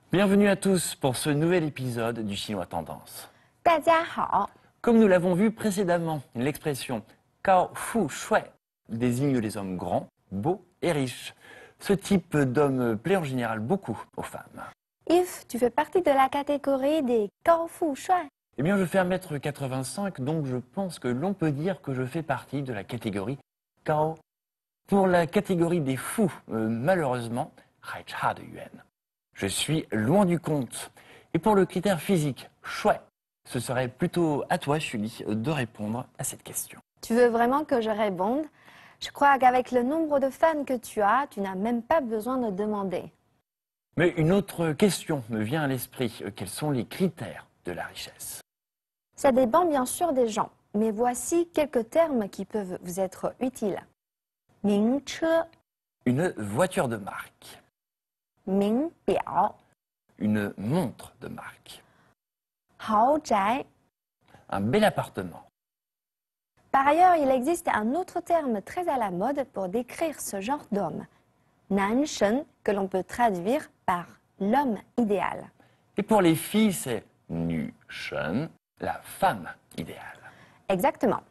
Bienvenue à tous pour ce nouvel épisode du Chinois Tendance. 大家好， Comme nous l'avons vu précédemment, l'expression Cao Fu Shui désigne les hommes grands, beaux et riches. Ce type d'homme plaît en général beaucoup aux femmes. Yves, tu fais partie de la catégorie des 高富帅。 Eh bien, je fais 1m85, donc je pense que l'on peut dire que je fais partie de la catégorie Cao. Pour la catégorie des fous, malheureusement, Hai Cha de Yuan. Je suis loin du compte. Et pour le critère physique, chouette, ce serait plutôt à toi, Julie, de répondre à cette question. Tu veux vraiment que je réponde? Je crois qu'avec le nombre de fans que tu as, tu n'as même pas besoin de demander. Mais une autre question me vient à l'esprit. Quels sont les critères de la richesse? Ça dépend bien sûr des gens, mais voici quelques termes qui peuvent vous être utiles. 名车, Une voiture de marque. 名表, Une montre de marque. 豪宅. Un bel appartement. Par ailleurs, il existe un autre terme très à la mode pour décrire ce genre d'homme. 男神, que l'on peut traduire par l'homme idéal. Et pour les filles, c'est Nu Shen, la femme idéale. Exactement.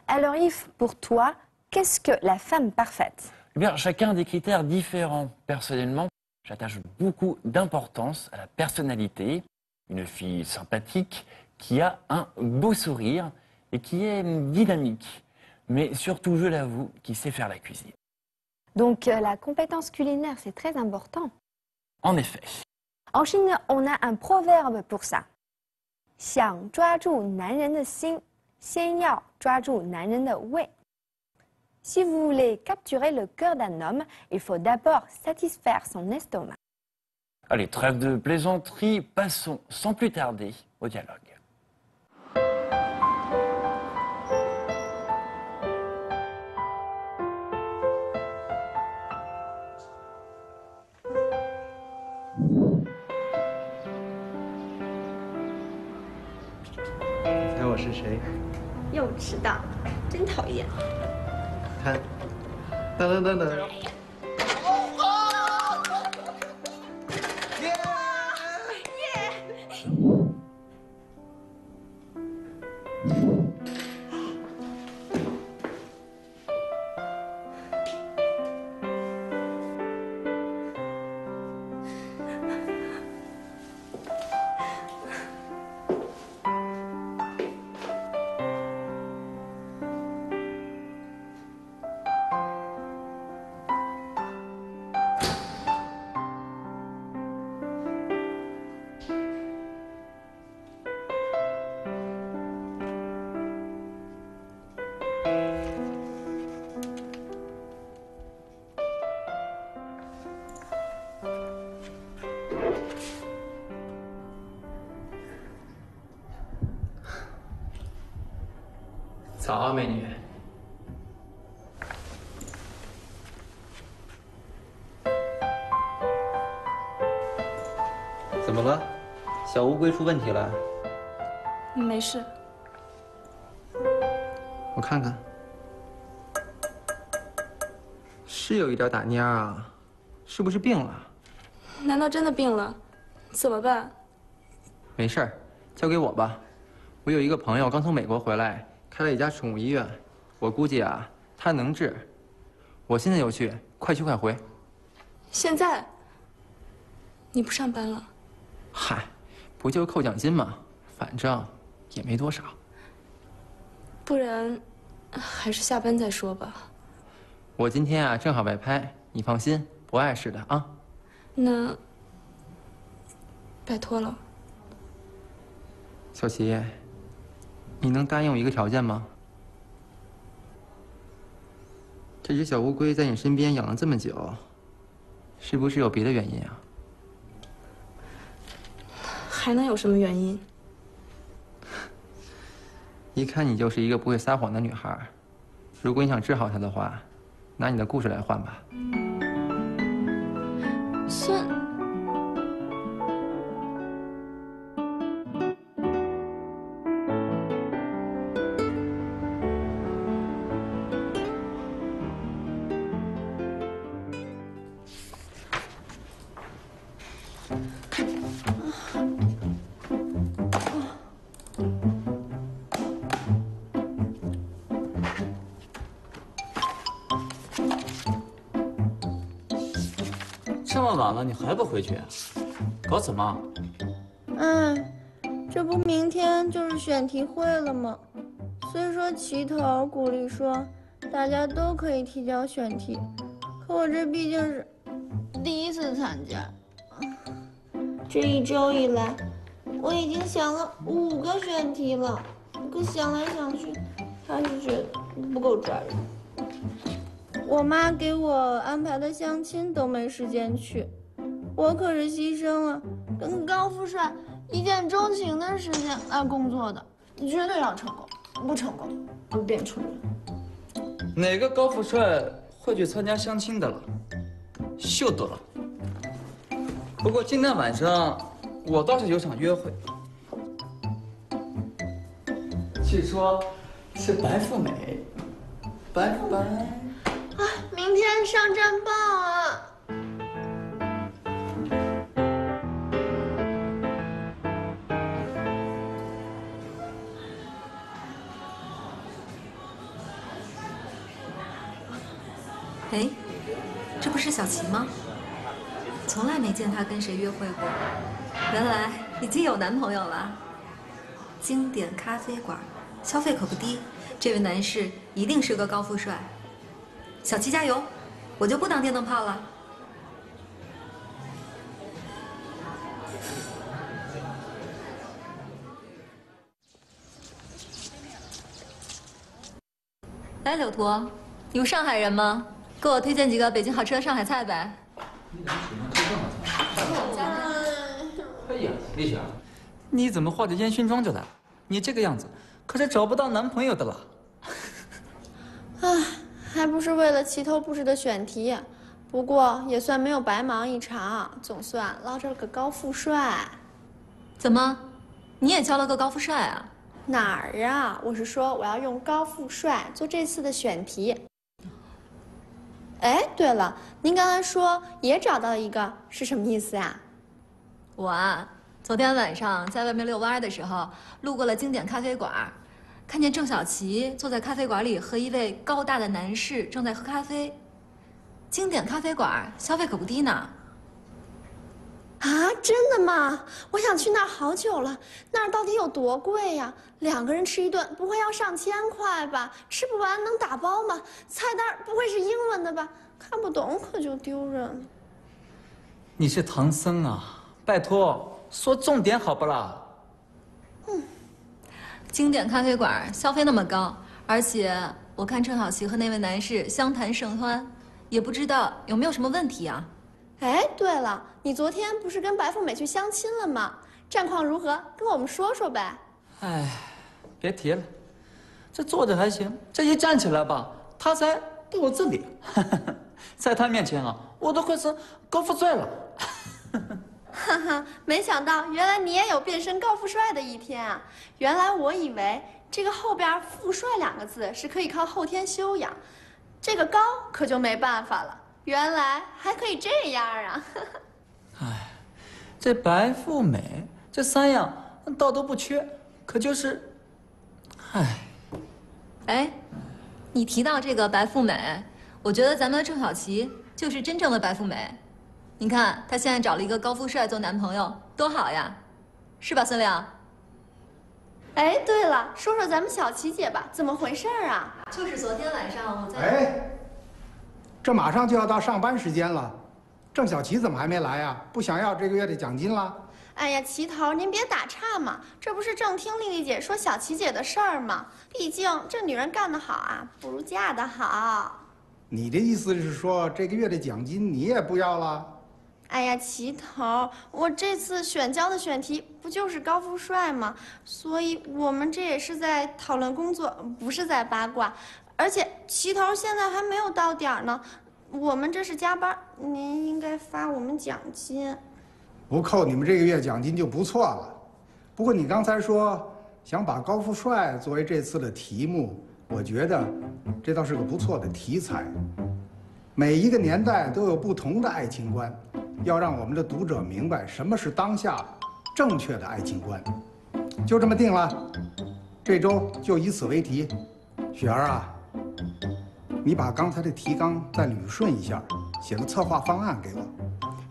Alors Yves, pour toi, qu'est-ce que la femme parfaite? Eh bien, chacun a des critères différents. Personnellement, j'attache beaucoup d'importance à la personnalité. Une fille sympathique qui a un beau sourire et qui est dynamique. Mais surtout, je l'avoue, qui sait faire la cuisine. Donc la compétence culinaire, c'est très important. En effet. En Chine, on a un proverbe pour ça. 想抓住男人的心，先要抓住男人的胃。 Si vous voulez capturer le cœur d'un homme, il faut d'abord satisfaire son estomac. Allez, trêve de plaisanterie, passons sans plus tarder au dialogue.你猜我是谁？又迟到，真讨厌。看，噔噔噔噔。早啊，美女。怎么了？小乌龟出问题了？没事。我看看，是有一点打蔫啊，是不是病了？难道真的病了？怎么办？没事儿，交给我吧。我有一个朋友刚从美国回来，开了一家宠物医院，我估计啊，他能治。我现在就去，快去快回。现在？你不上班了？嗨，不就是扣奖金吗？反正也没多少。不然，还是下班再说吧。我今天啊正好外拍，你放心，不碍事的啊。那，拜托了。小齐，你能答应我一个条件吗？这只小乌龟在你身边养了这么久，是不是有别的原因啊？还能有什么原因？一看你就是一个不会撒谎的女孩。如果你想治好它的话，拿你的故事来换吧。算。晚了，你还不回去？搞什么？这不明天就是选题会了吗？虽说齐头鼓励说大家都可以提交选题，可我这毕竟是第一次参加。这1周以来，我已经想了5个选题了，可想来想去，还是觉得不够抓人。我妈给我安排的相亲都没时间去，我可是牺牲了跟高富帅一见钟情的时间来工作的，绝对要成功，不成功我变蠢人。哪个高富帅会去参加相亲的了？秀逗了。不过今天晚上我倒是有场约会，据说是白富美，白。明天上战报啊！哎，这不是小琪吗？从来没见她跟谁约会过，原来已经有男朋友了。经典咖啡馆，消费可不低，这位男士一定是个高富帅。小琪加油，我就不当电灯泡了。哎，柳图，你不上海人吗？给我推荐几个北京好吃的上海菜呗。你怎么喜欢吃这么菜？哎呀，丽雪，你怎么化着烟熏妆就来？你这个样子，可是找不到男朋友的了。唉，还不是为了齐头布置的选题，不过也算没有白忙一场，总算捞着了个高富帅。怎么，你也交了个高富帅啊？哪儿啊？我是说我要用高富帅做这次的选题。哎，对了，您刚才说也找到一个，是什么意思呀？我啊，昨天晚上在外面遛弯的时候，路过了经典咖啡馆，看见郑小琪坐在咖啡馆里和一位高大的男士正在喝咖啡。经典咖啡馆消费可不低呢。啊，真的吗？我想去那儿好久了，那儿到底有多贵呀？2个人吃一顿，不会要上1000块吧？吃不完能打包吗？菜单不会是英文的吧？看不懂可就丢人了。你是唐僧啊，拜托说重点好不啦？经典咖啡馆消费那么高，而且我看郑小琪和那位男士相谈甚欢，也不知道有没有什么问题啊？哎，对了，你昨天不是跟白富美去相亲了吗？战况如何？跟我们说说呗。哎，别提了，这坐着还行，这一站起来吧，他才肚子里，在他面前啊，我都快是高富帅了。哈哈，没想到原来你也有变身高富帅的一天啊！原来我以为这个后边“富帅”2个字是可以靠后天修养，这个高可就没办法了。原来还可以这样啊！哎，这白富美这3样倒都不缺，可就是，哎，你提到这个白富美，我觉得咱们的郑小琪就是真正的白富美。你看她现在找了一个高富帅做男朋友，多好呀，是吧，孙亮？哎，对了，说说咱们小琪姐吧，怎么回事啊？就是昨天晚上我在……哎，这马上就要到上班时间了，郑小琪怎么还没来呀？不想要这个月的奖金了？哎呀，齐头，您别打岔嘛，这不是正听丽丽姐说小琪姐的事儿吗？毕竟这女人干得好啊，不如嫁得好。你的意思是说这个月的奖金你也不要了？哎呀，齐头，我这次选交的选题不就是高富帅吗？所以我们这也是在讨论工作，不是在八卦。而且齐头现在还没有到点儿呢，我们这是加班，您应该发我们奖金。不扣你们这个月奖金就不错了。不过你刚才说想把高富帅作为这次的题目，我觉得这倒是个不错的题材。每一个年代都有不同的爱情观，要让我们的读者明白什么是当下正确的爱情观。就这么定了，这周就以此为题。雪儿啊，你把刚才的提纲再捋顺一下，写个策划方案给我。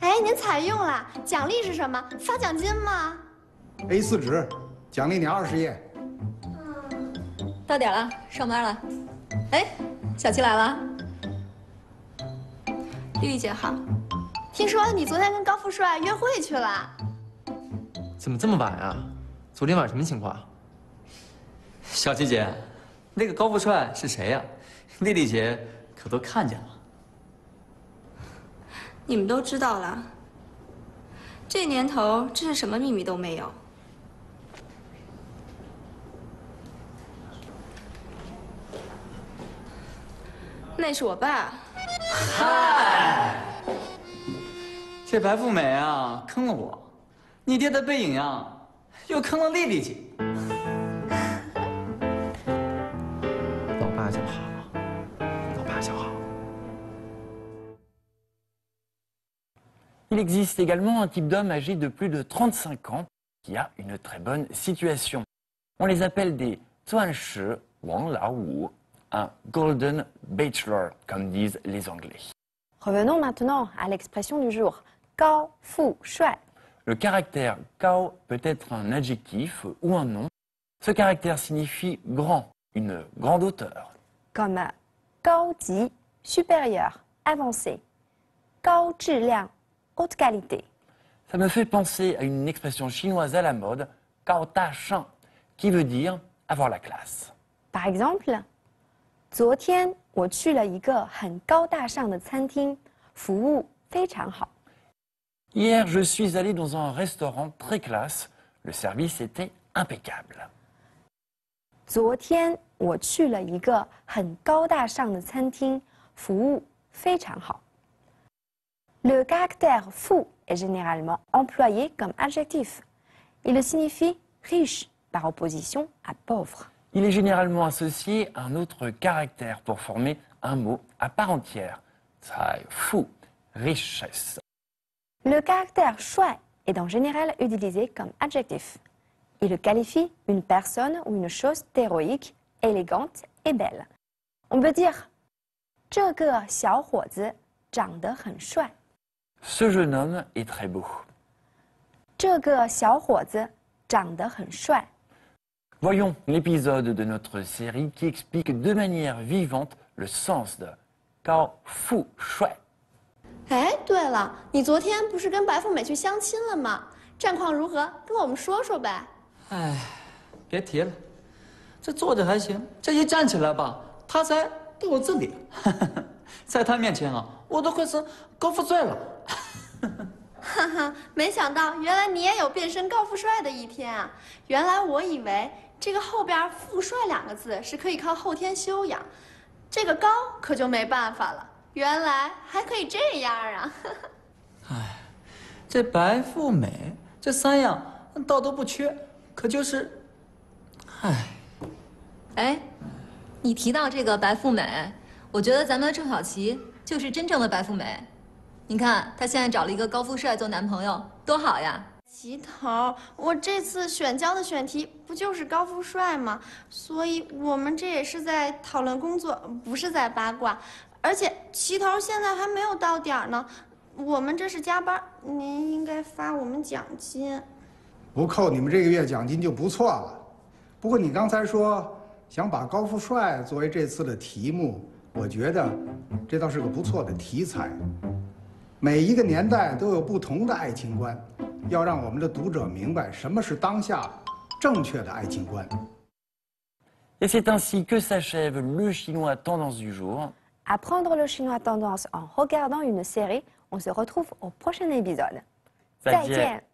哎，您采用了，奖励是什么？发奖金吗 A4 纸，奖励你20页。到点了，上班了。哎，小七来了。丽丽姐好，听说你昨天跟高富帅约会去了？怎么这么晚啊？昨天晚上什么情况？小七姐，那个高富帅是谁呀？丽丽姐可都看见了。你们都知道了。这年头真是什么秘密都没有。那是我爸。嗨，这白富美啊，坑了我；你爹的背影呀，又坑了丽丽姐。老爸就好，老爸就好。 Il existe également un type d'homme âgé de plus de 35 ans qui a une très bonne situation. On les appelle des Zuanshi Wang Lao Wu, un Golden Bachelor, comme disent les Anglais. Revenons maintenant à l'expression du jour, Gao Fu Shuai. Le caractère Gao peut être un adjectif ou un nom. Ce caractère signifie grand, une grande hauteur. Comme Gao Ji, supérieur, avancé. Gao Zhiliang, haute qualité. Ça me fait penser à une expression chinoise à la mode, Gao Ta Shang, qui veut dire avoir la classe. Par exemple, 昨天我去了一个很高大上的餐厅，服务非常好。 Hier, je suis allé dans un restaurant très classe. Le service était impeccable. 昨天我去了一个很高大上的餐厅，服务非常好。Le caractère fou est généralement employé comme adjectif. Il signifie riche par opposition à pauvre. Il est généralement associé à un autre caractère pour former un mot à part entière. Cai fu, richesse. Le caractère shuai est en général utilisé comme adjectif. Il qualifie une personne ou une chose d'héroïque, élégante et belle. On peut dire 这个小伙子长得很帅。 Ce jeune homme est très beau. 这个小伙子长得很帅。 Voyons l'épisode de notre série qui explique de manière vivante le sens de Gao Fu Shuai. 哎，对了，你昨天不是跟白富美去相亲了吗？战况如何？跟我们说说呗。哎，别提了，这坐着还行，这一站起来吧，他才肚子里，在他面前啊，我都快是高富帅了。哈哈，没想到原来你也有变身高富帅的一天啊！原来我以为这个后边“富帅”2个字是可以靠后天修养，这个高可就没办法了。原来还可以这样啊！哎，这白富美这3样倒都不缺，可就是，哎，你提到这个白富美，我觉得咱们的郑小琪就是真正的白富美。你看，她现在找了一个高富帅做男朋友，多好呀！齐头，我这次选交的选题不就是高富帅吗？所以我们这也是在讨论工作，不是在八卦。而且齐头现在还没有到点呢，我们这是加班，您应该发我们奖金。不扣你们这个月奖金就不错了。不过你刚才说想把高富帅作为这次的题目，我觉得这倒是个不错的题材。每一个年代都有不同的爱情观，要让我们的读者明白什么是当下正确的爱情观。Et c'est ainsi que s'achève le chinois tendance du jour. Apprendre le chinois tendance en regardant une série. On se retrouve au prochain épisode. 再见。